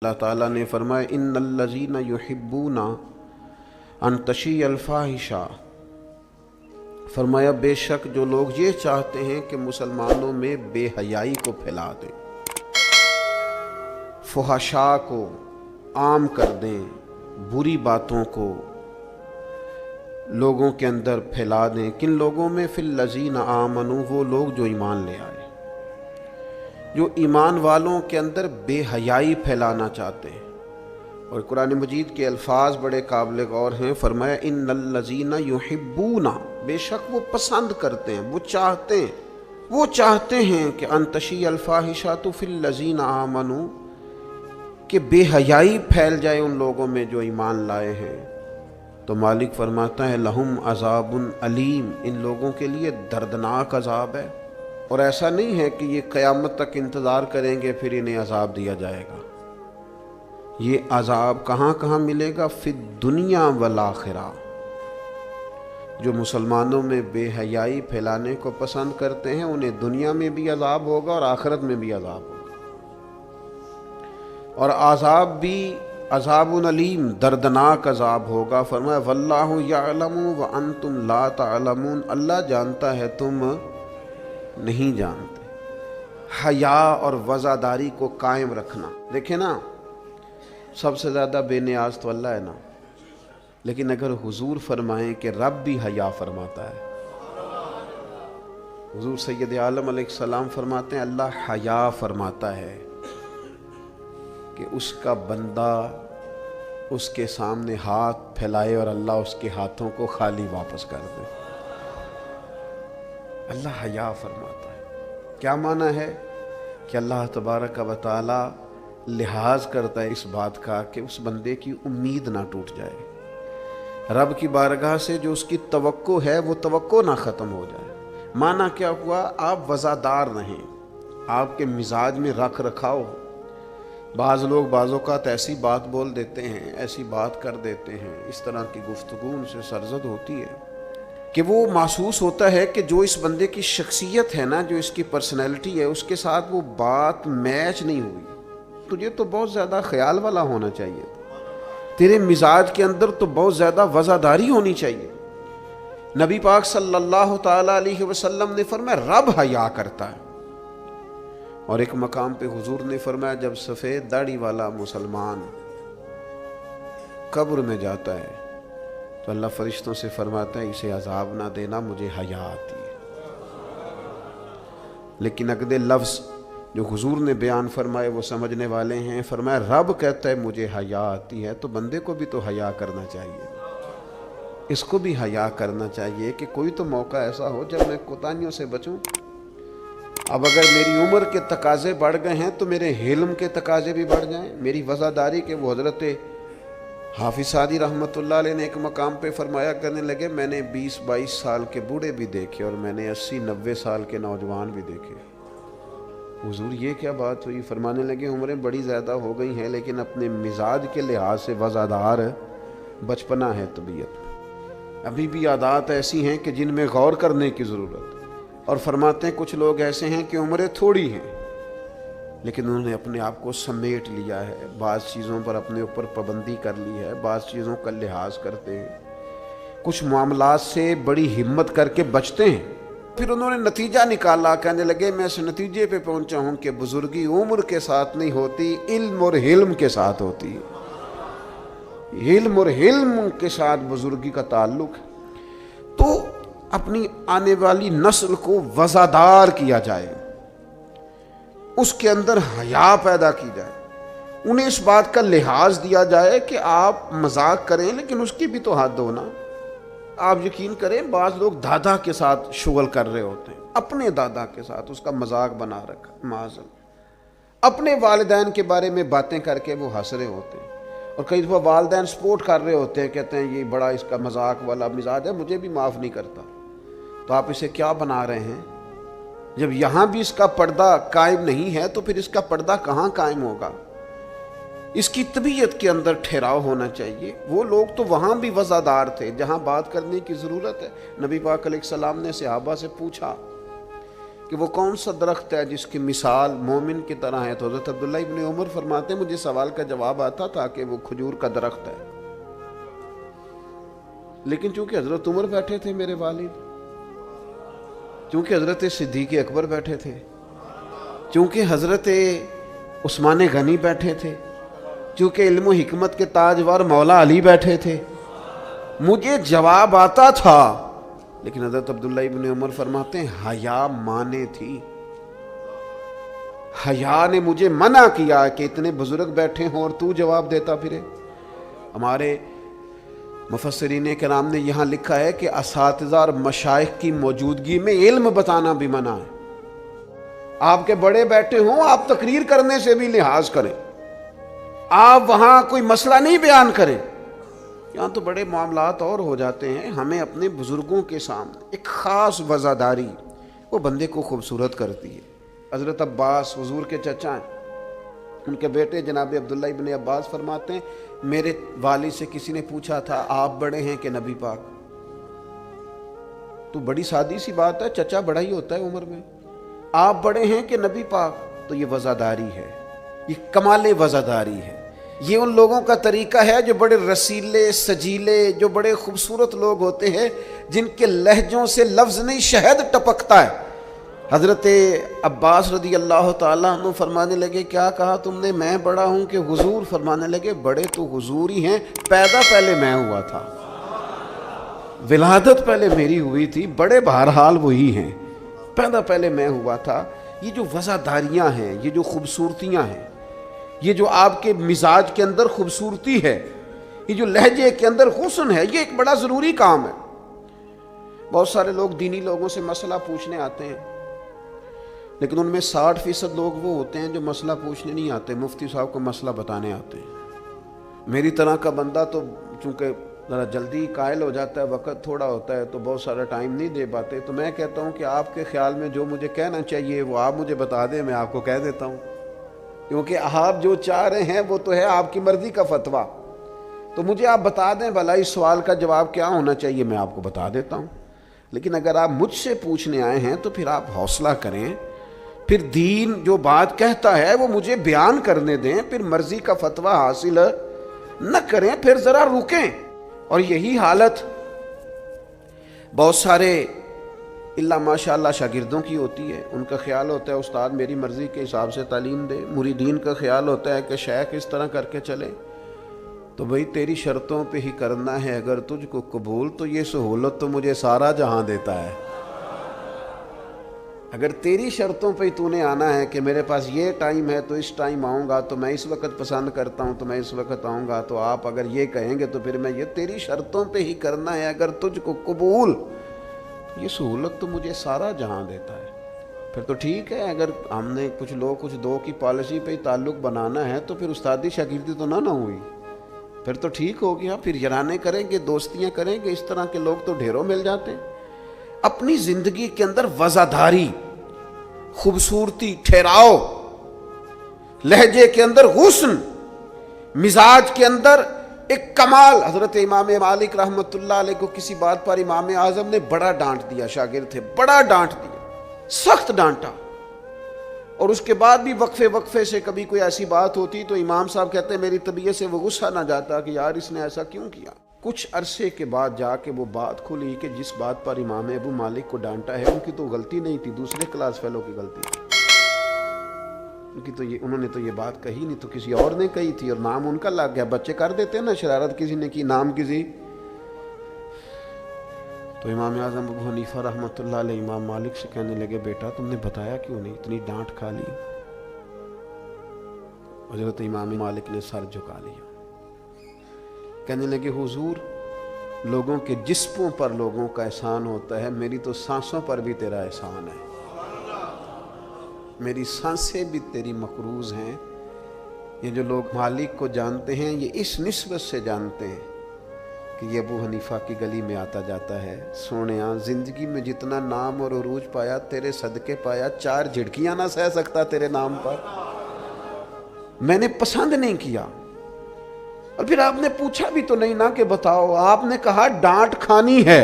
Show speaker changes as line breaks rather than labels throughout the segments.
اللہ تعالیٰ نے فرمایا ان الذین یحبون ان تشیع الفاحشہ، فرمایا بے شک جو لوگ یہ چاہتے ہیں کہ مسلمانوں میں بے حیائی کو پھیلا دیں، فحشاء کو عام کر دیں، بری باتوں کو لوگوں کے اندر پھیلا دیں۔ کن لوگوں میں؟ فی الذین آمنوا، وہ لوگ جو ایمان لے آئے، جو ایمان والوں کے اندر بے حیائی پھیلانا چاہتے ہیں۔ اور قرآن مجید کے الفاظ بڑے قابل غور ہیں، فرمایا ان الذین یحبون، بے شک وہ پسند کرتے ہیں، وہ چاہتے ہیں کہ ان تشیع الفاحشۃ فی الذین آمنوا، کہ بے حیائی پھیل جائے ان لوگوں میں جو ایمان لائے ہیں۔ تو مالک فرماتا ہے لہم عذاب علیم، ان لوگوں کے لیے دردناک عذاب ہے۔ اور ایسا نہیں ہے کہ یہ قیامت تک انتظار کریں گے پھر انہیں عذاب دیا جائے گا۔ یہ عذاب کہاں کہاں ملے گا؟ فی الدنیا والآخرہ، جو مسلمانوں میں بے حیائی پھیلانے کو پسند کرتے ہیں انہیں دنیا میں بھی عذاب ہوگا اور آخرت میں بھی عذاب ہوگا، اور عذاب بھی عذاب علیم، دردناک عذاب ہوگا۔ فرمایا واللہ یعلم وانتم لا تعلمون، اللہ جانتا ہے تم نہیں جانتے۔ حیا اور وزاداری کو قائم رکھنا، دیکھیں نا سب سے زیادہ بے نیاز تو اللہ ہے نا، لیکن اگر حضور فرمائیں کہ رب بھی حیا فرماتا ہے، حضور سید عالم علیہ السلام فرماتے ہیں اللہ حیا فرماتا ہے کہ اس کا بندہ اس کے سامنے ہاتھ پھیلائے اور اللہ اس کے ہاتھوں کو خالی واپس کر دے۔ اللہ حیا فرماتا ہے۔ کیا معنی ہے؟ کہ اللہ تبارک و تعالی لحاظ کرتا ہے اس بات کا کہ اس بندے کی امید نہ ٹوٹ جائے، رب کی بارگاہ سے جو اس کی توقع ہے وہ توقع نہ ختم ہو جائے۔ معنی کیا ہوا؟ آپ وزادار رہیں، آپ کے مزاج میں رکھ رکھاؤ۔ بعض لوگ بعض اوقات ایسی بات بول دیتے ہیں، ایسی بات کر دیتے ہیں، اس طرح کی گفتگو ان سے سرزد ہوتی ہے کہ وہ محسوس ہوتا ہے کہ جو اس بندے کی شخصیت ہے نا، جو اس کی پرسنالٹی ہے، اس کے ساتھ وہ بات میچ نہیں ہوئی۔ تجھے تو بہت زیادہ خیال والا ہونا چاہیے، تیرے مزاج کے اندر تو بہت زیادہ وزاداری ہونی چاہیے۔ نبی پاک صلی اللہ تعالی علیہ وسلم نے فرمایا رب حیا کرتا ہے۔ اور ایک مقام پہ حضور نے فرمایا جب سفید داڑھی والا مسلمان قبر میں جاتا ہے تو اللہ فرشتوں سے فرماتا ہے اسے عذاب نہ دینا، مجھے حیا آتی ہے۔ لیکن اگلے لفظ جو حضور نے بیان فرمائے وہ سمجھنے والے ہیں، فرمایا رب کہتا ہے مجھے حیا آتی ہے، تو بندے کو بھی تو حیا کرنا چاہیے، اس کو بھی حیا کرنا چاہیے کہ کوئی تو موقع ایسا ہو جب میں کوتاہیوں سے بچوں۔ اب اگر میری عمر کے تقاضے بڑھ گئے ہیں تو میرے حلم کے تقاضے بھی بڑھ جائیں، میری وزاداری کے۔ وہ حضرت حافظ سعدی رحمۃ اللہ علیہ نے ایک مقام پہ فرمایا کرنے لگے میں نے 20-22 سال کے بوڑھے بھی دیکھے اور میں نے 80-90 سال کے نوجوان بھی دیکھے۔ حضور یہ کیا بات ہوئی؟ فرمانے لگے عمریں بڑی زیادہ ہو گئی ہیں لیکن اپنے مزاج کے لحاظ سے وزادار بچپنا ہے طبیعت، ابھی بھی عادات ایسی ہیں کہ جن میں غور کرنے کی ضرورت۔ اور فرماتے ہیں کچھ لوگ ایسے ہیں کہ عمریں تھوڑی ہیں لیکن انہوں نے اپنے آپ کو سمیٹ لیا ہے، بعض چیزوں پر اپنے اوپر پابندی کر لی ہے، بعض چیزوں کا لحاظ کرتے ہیں، کچھ معاملات سے بڑی ہمت کر کے بچتے ہیں۔ پھر انہوں نے نتیجہ نکالا، کہنے لگے میں اس نتیجے پہ پہنچا ہوں کہ بزرگی عمر کے ساتھ نہیں ہوتی، علم اور حلم کے ساتھ ہوتی ہے۔ علم اور حلم کے ساتھ بزرگی کا تعلق ہے۔ تو اپنی آنے والی نسل کو وزادار کیا جائے، اس کے اندر حیا پیدا کی جائے، انہیں اس بات کا لحاظ دیا جائے کہ آپ مذاق کریں لیکن اس کی بھی تو حد ہونا۔ آپ یقین کریں بعض لوگ دادا کے ساتھ شغل کر رہے ہوتے ہیں، اپنے دادا کے ساتھ اس کا مذاق بنا رکھا، معاذ اللہ، اپنے والدین کے بارے میں باتیں کر کے وہ ہنس رہے ہوتے ہیں، اور کئی دفعہ والدین سپورٹ کر رہے ہوتے ہیں، کہتے ہیں یہ بڑا اس کا مذاق والا مزاج ہے، مجھے بھی معاف نہیں کرتا۔ تو آپ اسے کیا بنا رہے ہیں؟ جب یہاں بھی اس کا پردہ قائم نہیں ہے تو پھر اس کا پردہ کہاں قائم ہوگا؟ اس کی طبیعت کے اندر ٹھہراؤ ہونا چاہیے۔ وہ لوگ تو وہاں بھی وزادار تھے جہاں بات کرنے کی ضرورت ہے۔ نبی پاک علیہ السلام نے صحابہ سے پوچھا کہ وہ کون سا درخت ہے جس کی مثال مومن کی طرح ہے، تو حضرت عبداللہ ابن عمر فرماتے ہیں مجھے سوال کا جواب آتا تھا کہ وہ کھجور کا درخت ہے، لیکن چونکہ حضرت عمر بیٹھے تھے میرے والد، چونکہ حضرت صدیق اکبر بیٹھے تھے، چونکہ حضرت عثمان غنی بیٹھے تھے، چونکہ علم و حکمت کے تاجور مولا علی بیٹھے تھے، مجھے جواب آتا تھا، لیکن حضرت عبداللہ ابن عمر فرماتے ہیں حیا مانے تھی، حیا نے مجھے منع کیا کہ اتنے بزرگ بیٹھے ہوں اور تو جواب دیتا پھرے۔ ہمارے مفسرین کرام نے یہاں لکھا ہے کہ اساتذہ اور مشائخ کی موجودگی میں علم بتانا بھی منع ہے۔ آپ کے بڑے بیٹھے ہوں، آپ تقریر کرنے سے بھی لحاظ کریں، آپ وہاں کوئی مسئلہ نہیں بیان کریں۔ یہاں تو بڑے معاملات اور ہو جاتے ہیں، ہمیں اپنے بزرگوں کے سامنے ایک خاص وزاداری وہ بندے کو خوبصورت کرتی ہے۔ حضرت عباس حضور کے چچا ہیں، ان کے بیٹے جناب عبداللہ ابن عباس فرماتے ہیں میرے والد سے کسی نے پوچھا تھا آپ بڑے ہیں کہ نبی پاک؟ تو بڑی سادی سی بات ہے، چچا بڑا ہی ہوتا ہے عمر میں، آپ بڑے ہیں کہ نبی پاک؟ تو یہ وزاداری ہے، یہ کمال وزاداری ہے۔ یہ ان لوگوں کا طریقہ ہے جو بڑے رسیلے سجیلے، جو بڑے خوبصورت لوگ ہوتے ہیں، جن کے لہجوں سے لفظ نہیں شہد ٹپکتا ہے۔ حضرت عباس رضی اللہ تعالیٰ عنہ فرمانے لگے کیا کہا تم نے؟ میں بڑا ہوں کہ حضور؟ فرمانے لگے بڑے تو حضور ہی ہیں، پیدا پہلے میں ہوا تھا، ولادت پہلے میری ہوئی تھی، بڑے بہرحال وہی ہیں، پیدا پہلے میں ہوا تھا۔ یہ جو وزاداریاں ہیں، یہ جو خوبصورتیاں ہیں، یہ جو آپ کے مزاج کے اندر خوبصورتی ہے، یہ جو لہجے کے اندر حسن ہے، یہ ایک بڑا ضروری کام ہے۔ بہت سارے لوگ دینی لوگوں سے مسئلہ پوچھنے آتے ہیں، لیکن ان میں 60% لوگ وہ ہوتے ہیں جو مسئلہ پوچھنے نہیں آتے، مفتی صاحب کو مسئلہ بتانے آتے ہیں۔ میری طرح کا بندہ تو چونکہ ذرا جلدی قائل ہو جاتا ہے، وقت تھوڑا ہوتا ہے تو بہت سارا ٹائم نہیں دے پاتے، تو میں کہتا ہوں کہ آپ کے خیال میں جو مجھے کہنا چاہیے وہ آپ مجھے بتا دیں، میں آپ کو کہہ دیتا ہوں، کیونکہ آپ جو چاہ رہے ہیں وہ تو ہے آپ کی مرضی کا فتویٰ، تو مجھے آپ بتا دیں بھلا اس سوال کا جواب کیا ہونا چاہیے، میں آپ کو بتا دیتا ہوں۔ لیکن اگر آپ مجھ سے پوچھنے آئے ہیں تو پھر آپ حوصلہ کریں، پھر دین جو بات کہتا ہے وہ مجھے بیان کرنے دیں، پھر مرضی کا فتویٰ حاصل نہ کریں، پھر ذرا رکیں۔ اور یہی حالت بہت سارے اللہ ماشاء اللہ شاگردوں کی ہوتی ہے، ان کا خیال ہوتا ہے استاد میری مرضی کے حساب سے تعلیم دے، مریدین کا خیال ہوتا ہے کہ شیخ اس طرح کر کے چلے، تو بھئی تیری شرطوں پہ ہی کرنا ہے، اگر تجھ کو قبول تو یہ سہولت تو مجھے سارا جہاں دیتا ہے۔ اگر تیری شرطوں پہ ہی تو نے آنا ہے کہ میرے پاس یہ ٹائم ہے تو اس ٹائم آؤں گا، تو میں اس وقت پسند کرتا ہوں تو میں اس وقت آؤں گا، تو آپ اگر یہ کہیں گے تو پھر میں یہ تیری شرطوں پہ ہی کرنا ہے، اگر تجھ کو قبول، یہ سہولت تو مجھے سارا جہاں دیتا ہے۔ پھر تو ٹھیک ہے، اگر ہم نے کچھ لوگ کچھ دو کی پالیسی پہ ہی تعلق بنانا ہے تو پھر استادی شاگردی تو نہ ہوئی، پھر تو ٹھیک ہو گیا، پھر یارانے کریں گے، دوستیاں کریں گے، اس طرح کے لوگ تو ڈھیروں مل جاتے ہیں۔ اپنی زندگی کے اندر وزاداری، خوبصورتی، ٹھہراؤ، لہجے کے اندر حسن، مزاج کے اندر ایک کمال۔ حضرت امام مالک رحمۃ اللہ علیہ کو کسی بات پر امام اعظم نے بڑا ڈانٹ دیا، شاگرد تھے، بڑا ڈانٹ دیا، سخت ڈانٹا، اور اس کے بعد بھی وقفے سے کبھی کوئی ایسی بات ہوتی تو امام صاحب کہتے ہیں میری طبیعت سے وہ غصہ نہ جاتا کہ یار اس نے ایسا کیوں کیا۔ کچھ عرصے کے بعد جا کے وہ بات کھلی کہ جس بات پر امام ابو مالک کو ڈانٹا ہے ان کی تو غلطی نہیں تھی، دوسرے کلاس فیلو کی غلطی تھی، انہوں نے تو یہ بات کہی نہیں، تو کسی اور نے کہی تھی اور نام ان کا لگ گیا۔ بچے کر دیتے ہیں نا شرارت، کسی نے کی نام کسی، تو امام اعظم ابو حنیفہ رحمۃ اللہ علیہ امام مالک سے کہنے لگے بیٹا تم نے بتایا کیوں نہیں، اتنی ڈانٹ کھا لی؟ حضرت امام مالک نے سر جھکا لیا، کہنے لگے حضور لوگوں کے جسموں پر لوگوں کا احسان ہوتا ہے، میری تو سانسوں پر بھی تیرا احسان ہے، میری سانسیں بھی تیری مقروض ہیں۔ یہ جو لوگ مالک کو جانتے ہیں یہ اس نسبت سے جانتے ہیں کہ یہ ابو حنیفہ کی گلی میں آتا جاتا ہے، سونیاں زندگی میں جتنا نام اور عروج پایا تیرے صدقے پایا، 4 جھڑکیاں نہ سہ سکتا تیرے نام پر، میں نے پسند نہیں کیا۔ اور پھر آپ نے پوچھا بھی تو نہیں نا کہ بتاؤ، آپ نے کہا ڈانٹ کھانی ہے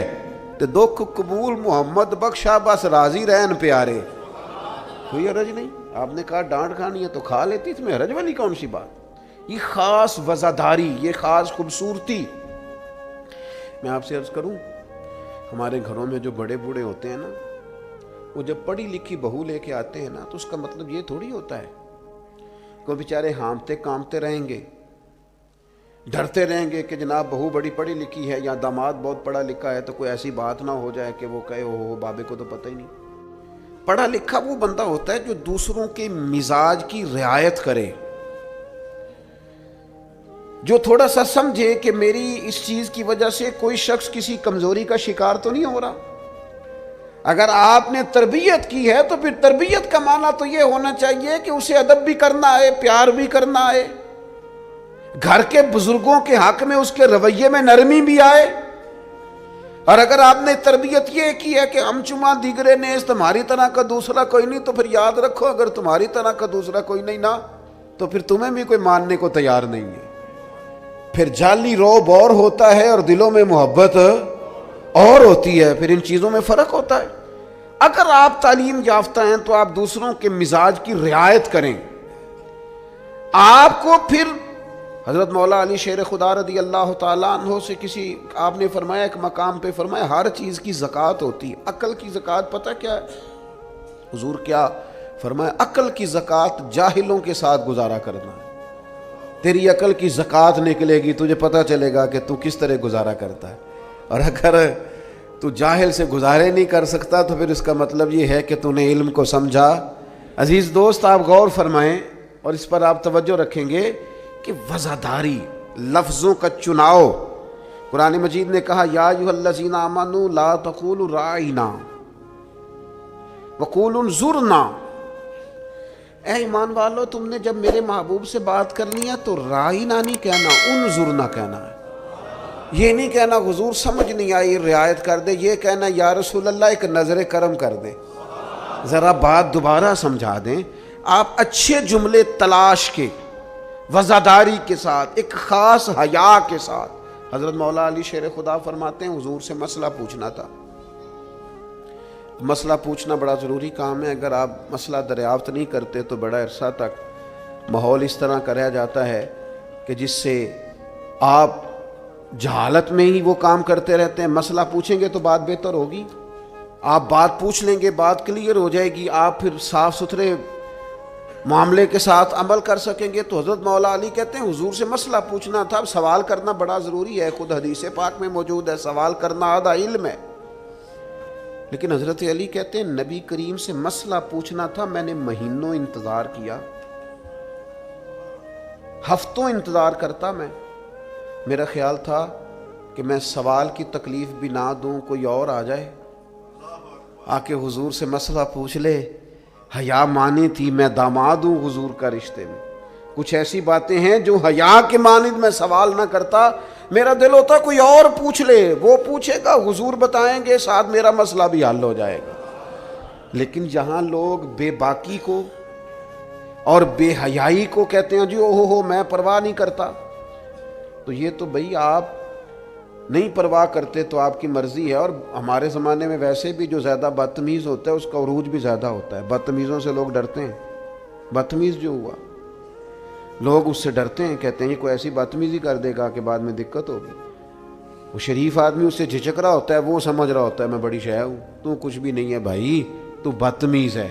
تو دکھ قبول محمد بخشا بس راضی رہن پیارے۔ کوئی حرج نہیں. آپ نے کہا ڈانٹ کھانی ہے تو کھا لیتی, اس میں حرج والی کون سی بات. یہ خاص وزاداری, یہ خاص خوبصورتی. میں آپ سے عرض کروں, ہمارے گھروں میں جو بڑے بوڑھے ہوتے ہیں نا, وہ جب پڑھی لکھی بہو لے کے آتے ہیں نا, تو اس کا مطلب یہ تھوڑی ہوتا ہے کہ بیچارے ہامتے کامتے رہیں گے, ڈرتے رہیں گے کہ جناب بہو بڑی پڑھی لکھی ہے یا داماد بہت پڑھا لکھا ہے تو کوئی ایسی بات نہ ہو جائے کہ وہ کہے او بابے کو تو پتہ ہی نہیں. پڑھا لکھا وہ بندہ ہوتا ہے جو دوسروں کے مزاج کی رعایت کرے, جو تھوڑا سا سمجھے کہ میری اس چیز کی وجہ سے کوئی شخص کسی کمزوری کا شکار تو نہیں ہو رہا. اگر آپ نے تربیت کی ہے تو پھر تربیت کا معنی تو یہ ہونا چاہیے کہ اسے ادب بھی کرنا آئے, پیار بھی کرنا آئے, گھر کے بزرگوں کے حق میں اس کے رویے میں نرمی بھی آئے. اور اگر آپ نے تربیت یہ کی ہے کہ ہم چما دیگرے نیز, تمہاری طرح کا دوسرا کوئی نہیں, تو پھر یاد رکھو اگر تمہاری طرح کا دوسرا کوئی نہیں نا, تو پھر تمہیں بھی کوئی ماننے کو تیار نہیں ہے. پھر جعلی روب اور ہوتا ہے اور دلوں میں محبت اور ہوتی ہے. پھر ان چیزوں میں فرق ہوتا ہے. اگر آپ تعلیم یافتہ ہیں تو آپ دوسروں کے مزاج کی رعایت کریں. آپ کو پھر حضرت مولا علی شیر خدا رضی اللہ تعالیٰ عنہ سے کسی, آپ نے فرمایا ایک مقام پہ فرمایا ہر چیز کی زکوٰۃ ہوتی ہے, عقل کی زکوٰۃ پتہ کیا ہے حضور؟ کیا فرمایا؟ عقل کی زکوٰۃ جاہلوں کے ساتھ گزارا کرنا ہے. تیری عقل کی زکوٰۃ نکلے گی, تجھے پتہ چلے گا کہ تو کس طرح گزارا کرتا ہے. اور اگر تو جاہل سے گزارے نہیں کر سکتا تو پھر اس کا مطلب یہ ہے کہ تو نے علم کو سمجھا. عزیز دوست, آپ غور فرمائیں اور اس پر آپ توجہ رکھیں گے کہ وزاداری, لفظوں کا چناؤ. قرآن مجید نے کہا یا ایھا الذین آمنوا لا تقولوا راعینا وقولوا انظرنا. اے ایمان والو, تم نے جب میرے محبوب سے بات کرنی ہے تو راعینا نہیں کہنا, انظرنا کہنا ہے. یہ نہیں کہنا حضور سمجھ نہیں آئی رعایت کر دے, یہ کہنا یا رسول اللہ ایک نظر کرم کر دے, ذرا بات دوبارہ سمجھا دیں. آپ اچھے جملے تلاش کے وزاداری کے ساتھ, ایک خاص حیا کے ساتھ. حضرت مولا علی شیر خدا فرماتے ہیں حضور سے مسئلہ پوچھنا تھا. مسئلہ پوچھنا بڑا ضروری کام ہے. اگر آپ مسئلہ دریافت نہیں کرتے تو بڑا عرصہ تک ماحول اس طرح کا رہ جاتا ہے کہ جس سے آپ جہالت میں ہی وہ کام کرتے رہتے ہیں. مسئلہ پوچھیں گے تو بات بہتر ہوگی, آپ بات پوچھ لیں گے, بات کلیئر ہو جائے گی, آپ پھر صاف ستھرے معاملے کے ساتھ عمل کر سکیں گے. تو حضرت مولا علی کہتے ہیں حضور سے مسئلہ پوچھنا تھا. اب سوال کرنا بڑا ضروری ہے, خود حدیث پاک میں موجود ہے سوال کرنا آدھا علم ہے. لیکن حضرت علی کہتے ہیں نبی کریم سے مسئلہ پوچھنا تھا, میں نے مہینوں انتظار کیا, ہفتوں انتظار کرتا میں. میرا خیال تھا کہ میں سوال کی تکلیف بھی نہ دوں, کوئی اور آ جائے آ کے حضور سے مسئلہ پوچھ لے. حیا مانی تھی, میں داماد ہوں حضور کا رشتے میں. کچھ ایسی باتیں ہیں جو حیا کے مانند میں سوال نہ کرتا. میرا دل ہوتا کوئی اور پوچھ لے, وہ پوچھے گا, حضور بتائیں گے, ساتھ میرا مسئلہ بھی حل ہو جائے گا. لیکن جہاں لوگ بے باکی کو اور بے حیائی کو کہتے ہیں جی اوہو میں پرواہ نہیں کرتا, تو یہ تو بھئی آپ نہیں پرواہ کرتے تو آپ کی مرضی ہے. اور ہمارے زمانے میں ویسے بھی جو زیادہ بدتمیز ہوتا ہے اس کا عروج بھی زیادہ ہوتا ہے. بدتمیزوں سے لوگ ڈرتے ہیں. بدتمیز جو ہوا لوگ اس سے ڈرتے ہیں, کہتے ہیں یہ کوئی ایسی بدتمیزی کر دے گا کہ بعد میں دقت ہوگی. وہ شریف آدمی اس سے جھجک رہا ہوتا ہے, وہ سمجھ رہا ہوتا ہے میں بڑی شے ہوں, تو کچھ بھی نہیں ہے بھائی, تو بدتمیز ہے.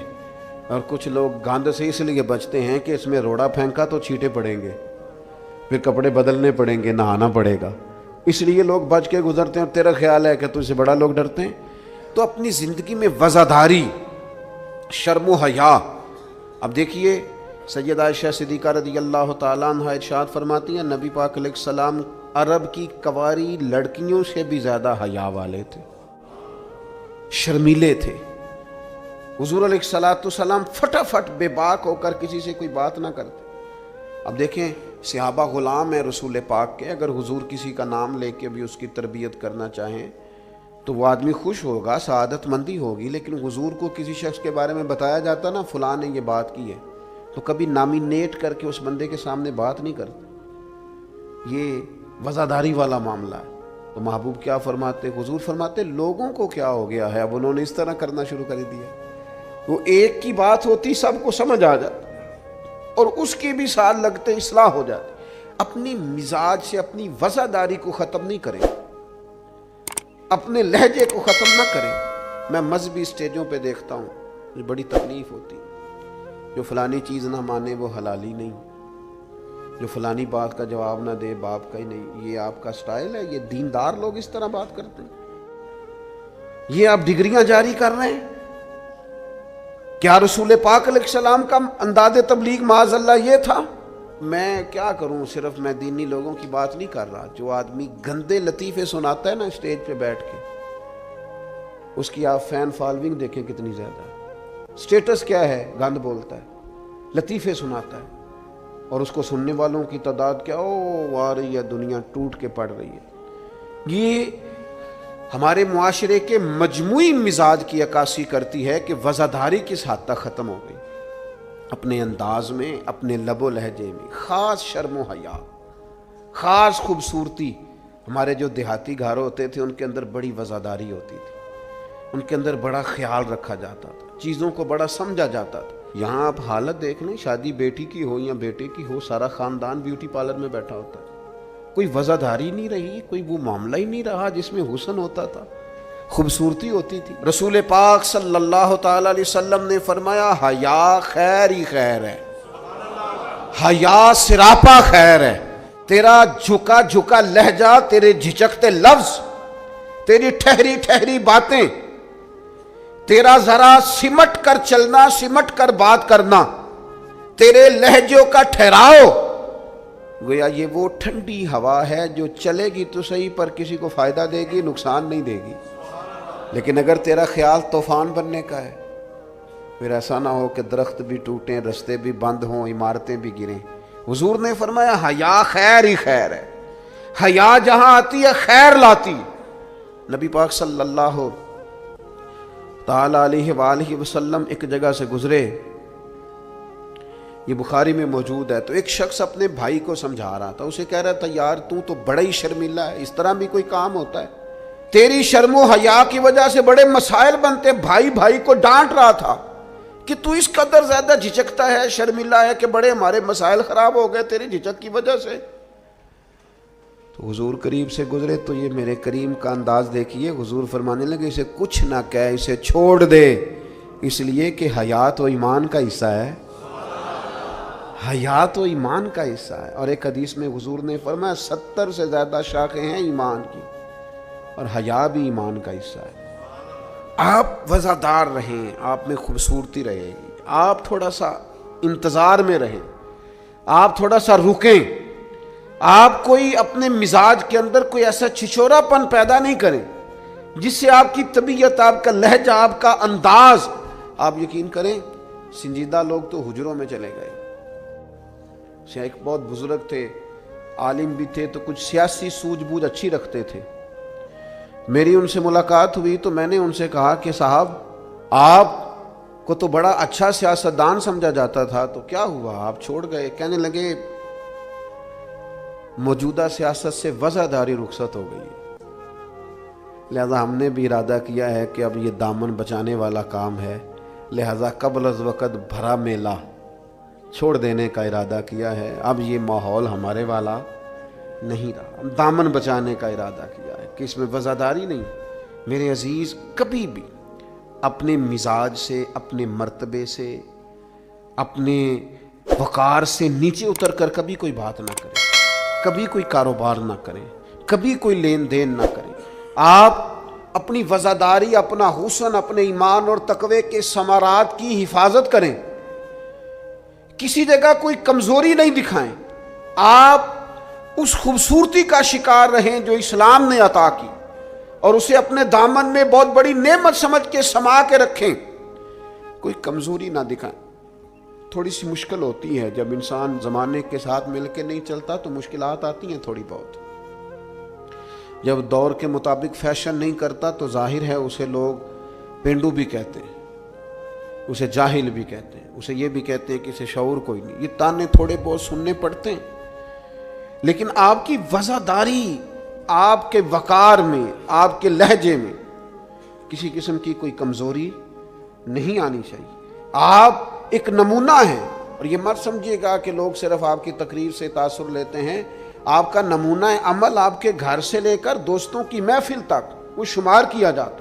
اور کچھ لوگ گاند سے اس لیے بچتے ہیں کہ اس میں روڑا پھینکا تو چھینٹے پڑیں گے, پھر کپڑے بدلنے پڑیں گے, نہانا پڑے گا, اس لیے لوگ بچ کے گزرتے ہیں. اور تیرا خیال ہے کہ تجھ سے بڑا لوگ ڈرتے ہیں. تو اپنی زندگی میں وزاداری, شرم و حیا. اب دیکھیے سیدہ عائشہ صدیقہ رضی اللہ تعالیٰ عنہ ارشاد فرماتی ہیں نبی پاک علیہ السلام عرب کی کنواری لڑکیوں سے بھی زیادہ حیا والے تھے, شرمیلے تھے. حضور علیہ السلام فٹافٹ بے باک ہو کر کسی سے کوئی بات نہ کرتے. اب دیکھیں صحابہ غلام ہیں رسول پاک کے, اگر حضور کسی کا نام لے کے بھی اس کی تربیت کرنا چاہیں تو وہ آدمی خوش ہوگا, سعادت مندی ہوگی. لیکن حضور کو کسی شخص کے بارے میں بتایا جاتا نا فلاں نے یہ بات کی ہے, تو کبھی نامینیٹ کر کے اس بندے کے سامنے بات نہیں کرتے. یہ وزاداری والا معاملہ ہے. تو محبوب کیا فرماتے, حضور فرماتے لوگوں کو کیا ہو گیا ہے, اب انہوں نے اس طرح کرنا شروع کر دیا. وہ ایک کی بات ہوتی سب کو سمجھ آ جاتی اور اس کے بھی ساتھ لگتے اصلاح ہو جاتی. اپنی مزاج سے اپنی وزاداری کو ختم نہیں کریں, اپنے لہجے کو ختم نہ کریں. میں مذہبی اسٹیجوں پہ دیکھتا ہوں, مجھے بڑی تکلیف ہوتی, جو فلانی چیز نہ مانے وہ حلالی نہیں, جو فلانی بات کا جواب نہ دے باپ کا ہی نہیں. یہ آپ کا سٹائل ہے؟ یہ دیندار لوگ اس طرح بات کرتے ہیں؟ یہ آپ ڈگریاں جاری کر رہے ہیں؟ کیا رسول پاک علیہ السلام کا انداز تبلیغ معاذ اللہ یہ تھا؟ میں کیا کروں, صرف میں دینی لوگوں کی بات نہیں کر رہا. جو آدمی گندے لطیفے سناتا ہے نا اسٹیج پہ بیٹھ کے, اس کی آپ فین فالوئنگ دیکھیں کتنی زیادہ ہے. سٹیٹس کیا ہے؟ گند بولتا ہے, لطیفے سناتا ہے, اور اس کو سننے والوں کی تعداد کیا آ رہی ہے, دنیا ٹوٹ کے پڑ رہی ہے. یہ ہمارے معاشرے کے مجموعی مزاج کی عکاسی کرتی ہے کہ وزاداری کس حد تک ختم ہو گئی. اپنے انداز میں, اپنے لب و لہجے میں خاص شرم و حیا, خاص خوبصورتی. ہمارے جو دیہاتی گھر ہوتے تھے ان کے اندر بڑی وزاداری ہوتی تھی, ان کے اندر بڑا خیال رکھا جاتا تھا, چیزوں کو بڑا سمجھا جاتا تھا. یہاں آپ حالت دیکھ لیں, شادی بیٹی کی ہو یا بیٹے کی ہو, سارا خاندان بیوٹی پارلر میں بیٹھا ہوتا ہے. کوئی وزاداری نہیں رہی, کوئی وہ معاملہ ہی نہیں رہا جس میں حسن ہوتا تھا, خوبصورتی ہوتی تھی. رسول پاک صلی اللہ تعالی علیہ وسلم نے فرمایا حیا خیر ہی خیر ہے, حیا سراپا خیر ہے. تیرا جھکا جھکا لہجہ, تیرے جھجکتے لفظ, تیری ٹھہری ٹھہری باتیں, تیرا ذرا سمٹ کر چلنا, سمٹ کر بات کرنا, تیرے لہجوں کا ٹھہراؤ, گویا یہ وہ ٹھنڈی ہوا ہے جو چلے گی تو صحیح پر کسی کو فائدہ دے گی, نقصان نہیں دے گی. لیکن اگر تیرا خیال طوفان بننے کا ہے, پھر ایسا نہ ہو کہ درخت بھی ٹوٹیں, رستے بھی بند ہوں, عمارتیں بھی گریں. حضور نے فرمایا حیا خیر ہی خیر ہے, حیا جہاں آتی ہے خیر لاتی. نبی پاک صلی اللہ تعالی علیہ وآلہ وسلم ایک جگہ سے گزرے, یہ بخاری میں موجود ہے. تو ایک شخص اپنے بھائی کو سمجھا رہا تھا, اسے کہہ رہا تھا یار تو بڑا ہی شرمیلا ہے, اس طرح بھی کوئی کام ہوتا ہے؟ تیری شرم و حیا کی وجہ سے بڑے مسائل بنتے. بھائی بھائی کو ڈانٹ رہا تھا کہ تو اس قدر زیادہ جھجکتا ہے, شرمیلا ہے کہ بڑے ہمارے مسائل خراب ہو گئے تیری جھجک کی وجہ سے. تو حضور قریب سے گزرے تو یہ میرے کریم کا انداز دیکھیے, حضور فرمانے لگے اسے کچھ نہ کہہ, اسے چھوڑ دے, اس لیے کہ حیا تو ایمان کا حصہ ہے, حیا تو ایمان کا حصہ ہے. اور ایک حدیث میں حضور نے فرمایا 70 سے زیادہ شاخیں ہیں ایمان کی, اور حیا بھی ایمان کا حصہ ہے. آپ وزادار رہیں, آپ میں خوبصورتی رہے گی, آپ تھوڑا سا انتظار میں رہیں, آپ تھوڑا سا رکیں, آپ کوئی اپنے مزاج کے اندر کوئی ایسا چھچورا پن پیدا نہیں کریں جس سے آپ کی طبیعت, آپ کا لہجہ, آپ کا انداز, آپ یقین کریں سنجیدہ لوگ تو حجروں میں چلے گئے. ایک بہت بزرگ تھے, عالم بھی تھے, تو کچھ سیاسی سوجھ بوجھ اچھی رکھتے تھے. میری ان سے ملاقات ہوئی تو میں نے ان سے کہا کہ صاحب آپ کو تو بڑا اچھا سیاستدان سمجھا جاتا تھا, تو کیا ہوا آپ چھوڑ گئے؟ کہنے لگے موجودہ سیاست سے وزاداری رخصت ہو گئی ہے, لہذا ہم نے بھی ارادہ کیا ہے کہ اب یہ دامن بچانے والا کام ہے, لہذا قبل از وقت بھرا میلہ چھوڑ دینے کا ارادہ کیا ہے. اب یہ ماحول ہمارے والا نہیں رہا, دامن بچانے کا ارادہ کیا ہے کہ اس میں وزاداری نہیں. میرے عزیز, کبھی بھی اپنے مزاج سے, اپنے مرتبے سے, اپنے وقار سے نیچے اتر کر کبھی کوئی بات نہ کریں, کبھی کوئی کاروبار نہ کریں, کبھی کوئی لین دین نہ کریں. آپ اپنی وزاداری, اپنا حسن, اپنے ایمان اور تقوی کے ثمرات کی حفاظت کریں, کسی جگہ کوئی کمزوری نہیں دکھائیں. آپ اس خوبصورتی کا شکار رہیں جو اسلام نے عطا کی, اور اسے اپنے دامن میں بہت بڑی نعمت سمجھ کے سما کے رکھیں, کوئی کمزوری نہ دکھائیں. تھوڑی سی مشکل ہوتی ہے جب انسان زمانے کے ساتھ مل کے نہیں چلتا, تو مشکلات آتی ہیں تھوڑی بہت. جب دور کے مطابق فیشن نہیں کرتا تو ظاہر ہے اسے لوگ پینڈو بھی کہتے ہیں, اسے جاہل بھی کہتے ہیں, اسے یہ بھی کہتے ہیں کہ اسے شعور کوئی نہیں. یہ تانے تھوڑے بہت سننے پڑتے ہیں, لیکن آپ کی وزاداری, آپ کے وقار میں, آپ کے لہجے میں کسی قسم کی کوئی کمزوری نہیں آنی چاہیے. آپ ایک نمونہ ہیں. اور یہ مت سمجھیے گا کہ لوگ صرف آپ کی تقریر سے تاثر لیتے ہیں. آپ کا نمونہ عمل آپ کے گھر سے لے کر دوستوں کی محفل تک وہ شمار کیا جاتا ہے.